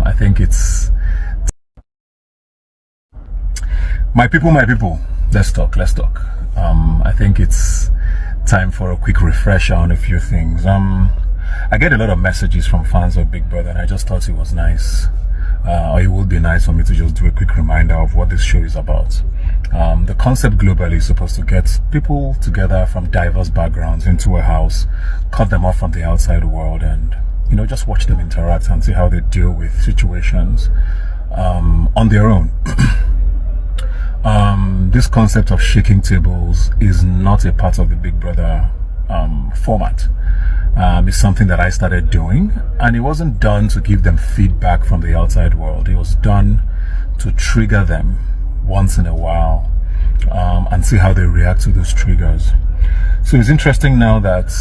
I think it's my people, let's talk. I think it's time for a quick refresher on a few things. I get a lot of messages from fans of Big Brother, and I just thought it was nice, or it would be nice for me to just do a quick reminder of what this show is about. The concept globally is supposed to get people together from diverse backgrounds into a house, cut them off from the outside world, and just watch them interact and see how they deal with situations on their own. This concept of shaking tables is not a part of the Big Brother format. It's something that I started doing, and it wasn't done to give them feedback from the outside world. It was done to trigger them once in a while and see how they react to those triggers. So it's interesting now that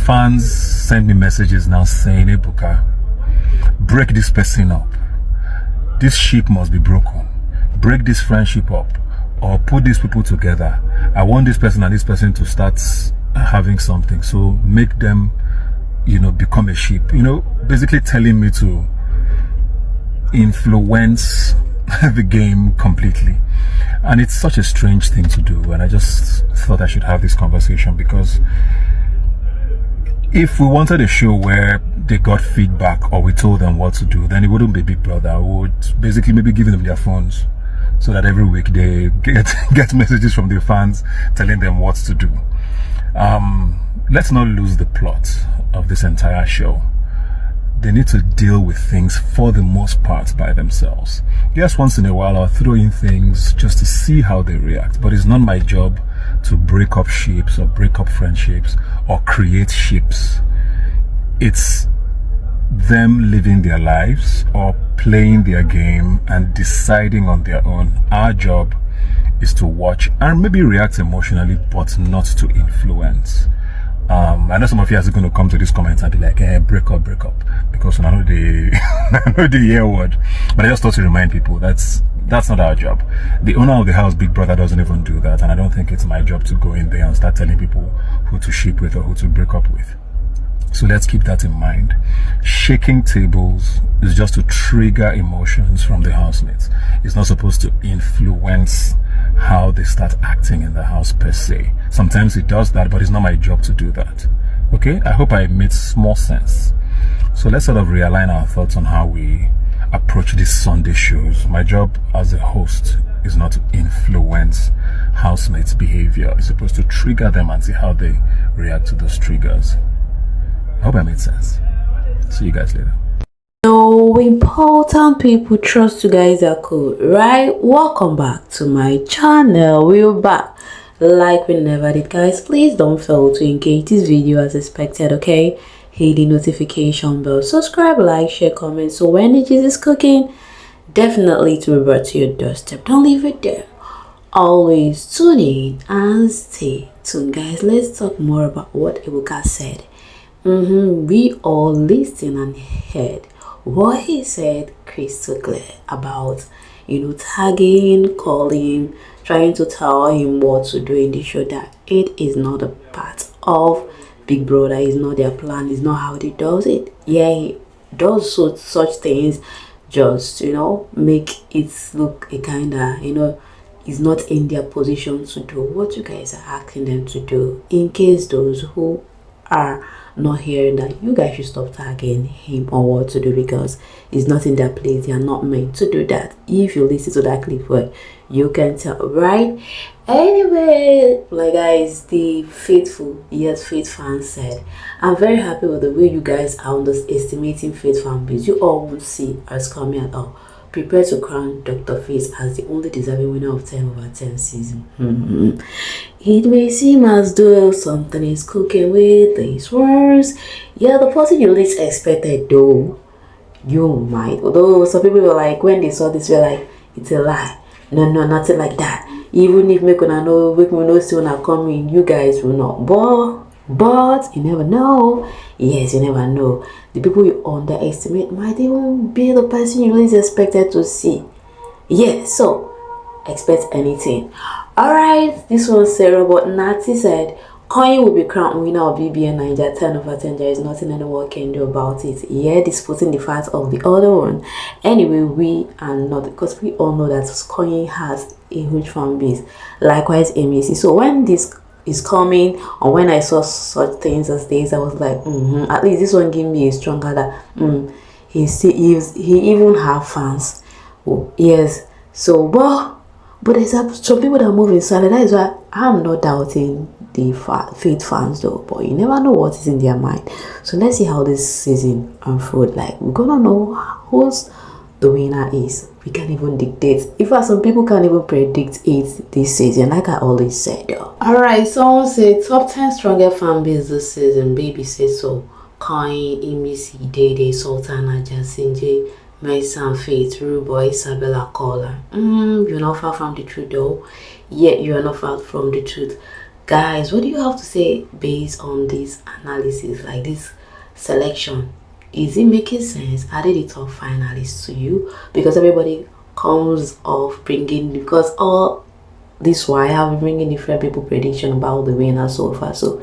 fans send me messages now saying, Ebuka, break this person up. This ship must be broken. Break this friendship up, or put these people together. I want this person and this person to start having something, so make them become a ship. Basically telling me to influence the game completely. And it's such a strange thing to do, and I just thought I should have this conversation, because if we wanted a show where they got feedback or we told them what to do, then it wouldn't be Big Brother. We would basically maybe give them their phones, so that every week they get messages from their fans telling them what to do. Let's not lose the plot of this entire show. They need to deal with things for the most part by themselves. Yes, once in a while I'll throw in things just to see how they react, but it's not my job to break up ships or break up friendships or create ships. It's them living their lives or playing their game and deciding on their own. Our job is to watch and maybe react emotionally, but not to influence. I know some of you are going to come to this comment and be like, break up, because I know the year word, but I just thought to remind people that's not our job. The owner of the house, Big Brother, doesn't even do that, and I don't think it's my job to go in there and start telling people who to ship with or who to break up with. So let's keep that in mind. Shaking tables is just to trigger emotions from the housemates. It's not supposed to influence how they start acting in the house per se. Sometimes it does that, but it's not my job to do that. Okay? I hope I made small sense. So let's sort of realign our thoughts on how we approach these Sunday shows. My job as a host is not to influence housemates' behavior. It's supposed to trigger them and see how they react to those triggers. I hope I made sense. See you guys later. So important people, trust you guys are cool, right? Welcome back to my channel. We're back like we never did, guys. Please don't fail to engage this video as expected, okay? Hit the notification bell, subscribe, like, share, comment, so when it is cooking, definitely to be brought to your doorstep. Don't leave it there. Always tune in and stay tuned, guys. Let's talk more about what Ebuka said. We all listened and heard what he said crystal clear about tagging, calling, trying to tell him what to do in the show, that it is not a part of Big Brother. It's not their plan. It's not how they does it. Yeah, he does such things just make it look a kinda is not in their position to do what you guys are asking them to do. In case those who are not hearing that, you guys should stop tagging him or what to do, because it's not in their place. They are not meant to do that. If you listen to that clip, where you can tell, right? Anyway, like guys, the faithful yet faith fans said, I'm very happy with the way you guys are underestimating faith fan base. You all won't see us coming at all. Prepare to crown Dr. Faith as the only deserving winner of 10/10 season. It may seem as though something is cooking with these words. Yeah, the person you least expected, though, you might. Although some people were like, when they saw this, were like, it's a lie. No, nothing like that. Even if we know soon are coming, you guys will not. But you never know. Yes, you never know. The people you underestimate might even be the person you least expected to see. Yeah, so expect anything. Alright, this was Sarah, but Nati said, Koyin will be crowned winner of bbnaija 10 over 10. There is nothing anyone can do about it. Yeah, disputing the fact of the other one. Anyway, we are not, because we all know that Koyin has a huge fan base. Likewise, Imisi. So when this is coming, or when I saw such things as this, I was like, at least this one gave me a stronger that he even have fans. Oh, yes. So, but there's some people that move in silence. That is why I'm not doubting the Faith fans though, but you never know what is in their mind. So let's see how this season unfolds. Like, we're gonna know who's the winner is. We can't even dictate. In fact, some people can't even predict it this season, like I always said though. Alright, someone said top 10 strongest fan base this season. Baby says so. Koyin, Imisi, Dede, sultanabbnaija, Sinje, Mason, Faith, Rooboy, Isabella, Kola. You're not far from the truth though. Yet you are not far from the truth. Guys, what do you have to say based on this analysis, like this selection? Is it making sense? Are they the top finalists to you? Because everybody comes off bringing, because all this while I have been bringing different people prediction about the winner so far. So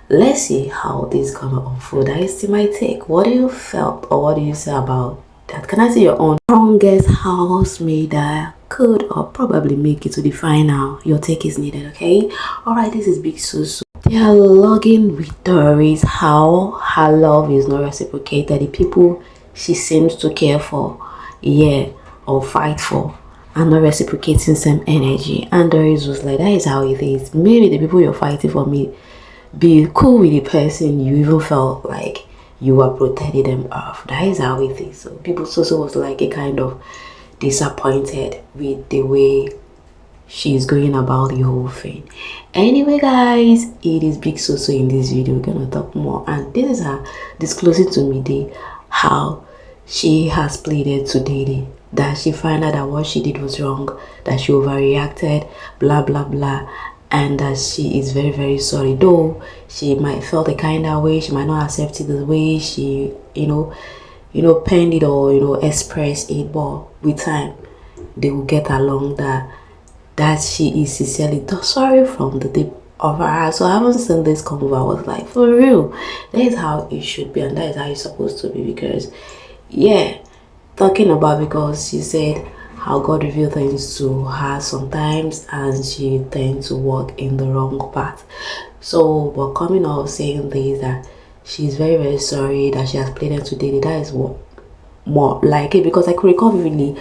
let's see how this is gonna unfold. That is my take. What do you felt, or what do you say about that? Can I see your own strongest housemaid that could or probably make it to the final? Your take is needed, okay? Alright, this is Bigsoso. They are logging with stories how her love is not reciprocated. The people she seems to care for, yeah, or fight for, are not reciprocating same energy. And Doris was like, that is how it is. Maybe the people you're fighting for me, be cool with the person you even felt like you were protecting them off. That is how it is. So Bigsoso was like a kind of disappointed with the way she's going about the whole thing. Anyway guys, it is Bigsoso in this video. We're gonna talk more, and this is her disclosing to me how she has pleaded to Dede that she found out that what she did was wrong, that she overreacted, blah blah blah, and that she is very very sorry. Though she might felt a kind of way, she might not accept it the way she penned it or expressed it, but with time they will get along that she is sincerely sorry from the deep of her heart. So I haven't seen this come over. I was like, for real, that is how it should be, and that is how it's supposed to be. Because yeah, talking about, because she said how God revealed things to her sometimes and she tends to walk in the wrong path. So but coming out saying this, that she's very very sorry that she has played into Dede, that is what more like it. Because I could recall vividly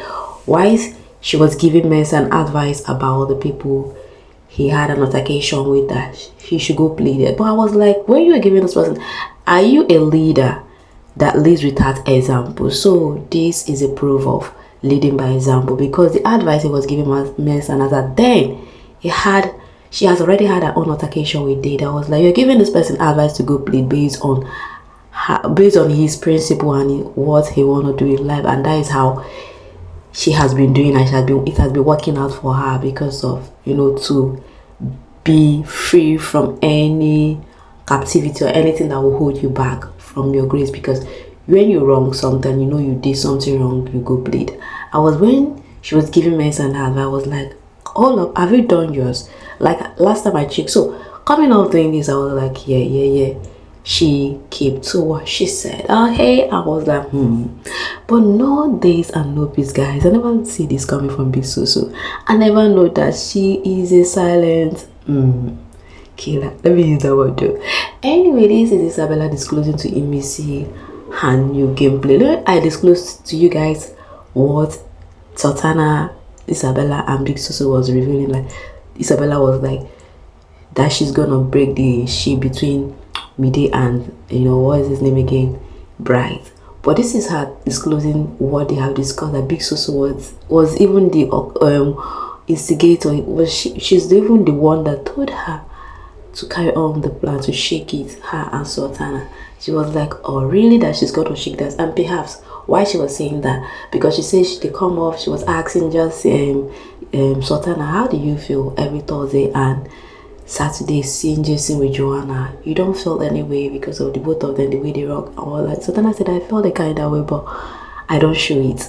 why she was giving Mason advice about the people he had an altercation with, that he should go plead it. But I was like, when you are giving this person, are you a leader that leads without example? So this is a proof of leading by example, because the advice he was giving Mason as that then she has already had her own altercation with Dede. I was like, you're giving this person advice to go plead based on his principle and what he want to do in life, and that is how she has been doing, and it has been working out for her, because of to be free from any captivity or anything that will hold you back from your grace. Because when you wrong something, you did something wrong, you go plead. When she was giving me some advice, I was like, hold up, have you done yours? Like last time I checked. So coming out doing this, I was like, yeah. She kept to what she said. Okay, I was like, But no days and no peace, guys. I never see this coming from Bigsoso. I never know that she is a silent killer. Let me use that word too. Anyway, this is Isabella disclosing to Imisi her new gameplay. I disclosed to you guys what Sultana, Isabella, and Bigsoso was revealing. Like Isabella was like that she's gonna break the ship between Mide and what is his name again, Bright. But this is her disclosing what they have discussed, that Bigsoso was even the instigator. She's even the one that told her to carry on the plan, to shake it, her and Sultana. She was like, oh really, that she's got to shake that? And perhaps why she was saying that, because she said they come off, she was asking just Sultana, how do you feel every Thursday and Saturday seeing Jason with Joanna? You don't feel any way because of the both of them, the way they rock? Or like Sultana said, I felt the kind of way, but I don't show it.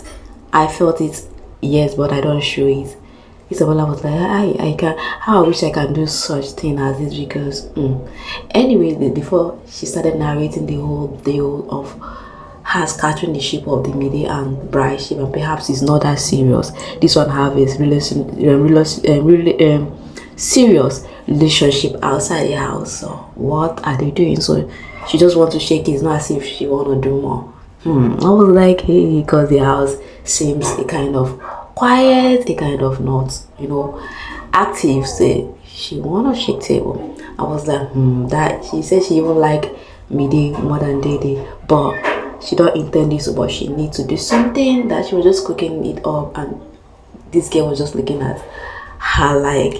I felt it, yes, but I don't show it. Isabella was like, I can, how I wish I can do such thing as this because, Anyway, before she started narrating the whole deal of her scattering the ship of the Mide and Bride ship, and perhaps it's not that serious. This one have a really serious relationship outside the house. So what are they doing? So she just want to shake it. It's not as if she want to do more. I was like, hey, because the house seems a kind of quiet, a kind of not, active. Say she wanna shake table. I was like, that she said she even like Mide more than Dede, but she don't intend this, but she needs to do something. That she was just cooking it up, and this girl was just looking at her like,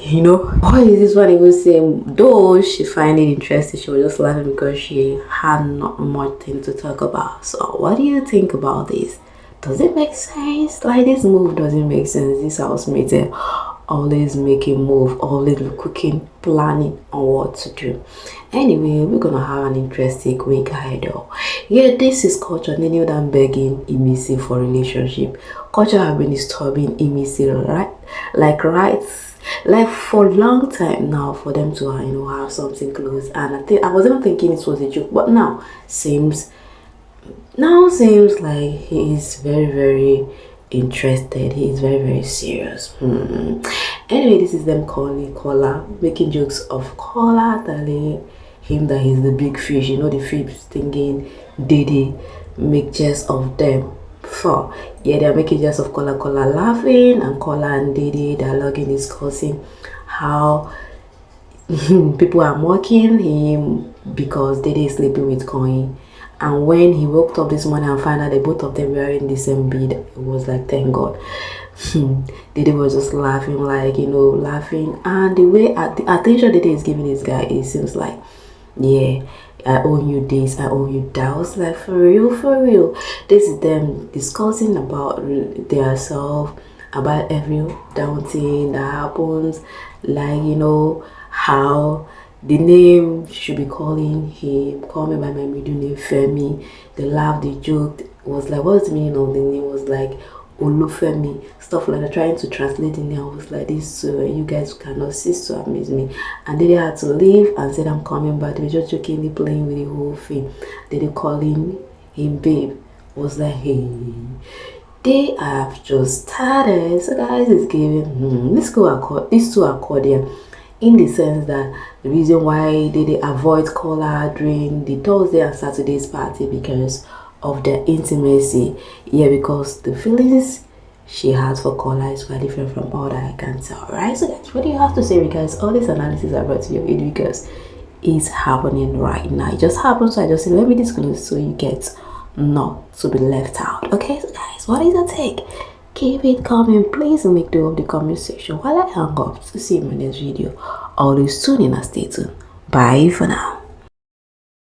what is this one even saying? Though she find it interesting, she was just laughing because she had not much thing to talk about. So what do you think about this? Does it make sense? Like, this move doesn't make sense. This housemate always making move, always cooking, planning on what to do. Anyway, we're gonna have an interesting week ahead though. Yeah, this is Culture new than begging Imisi for relationship. Culture have been disturbing Imisi, right? Like for a long time now, for them to have something close. And I was even thinking it was a joke, but now seems like he is very, very interested. He is very, very serious. Anyway, this is them calling Kola, making jokes of Kola, telling him that he's the big fish. The fish thinking Dede make jest of them. They're making jest of Kola laughing, and Kola and Dede dialoguing, discussing how people are mocking him because Dede is sleeping with Koyin. And when he woke up this morning and found out that both of them were in the same bed, it was like, thank God. Dede was just laughing, laughing. And the way the attention Dede is giving this guy, it seems like, yeah, I owe you this, I owe you that. I was like, for real. This is them discussing about their self, about every down thing that happens, how the name should be calling him, call me by my middle name, Femi. They laughed, they joked. It was like, what's the meaning of the name? It was like Olufemi, stuff like that, trying to translate the name. I was like, this so you guys cannot cease to amaze me. And then they had to leave and said, I'm coming back. They were just jokingly playing with the whole thing. Then they calling him babe. I was like, hey, they have just started. So guys, it's giving these two are cordial, in the sense that the reason why they avoid Kola during the Thursday and Saturday's party because of their intimacy. Yeah, because the feelings she has for Kola is quite different from all that I can tell, right? So guys, what do you have to say, guys? All this analysis I brought to your video because it's happening right now. It just happened, so I just said let me disclose so you get not to be left out. Okay, so guys, what is your take? Keep it coming, please make do of the comment section while I hang up to see my next video. Always tune in and stay tuned. Bye for now.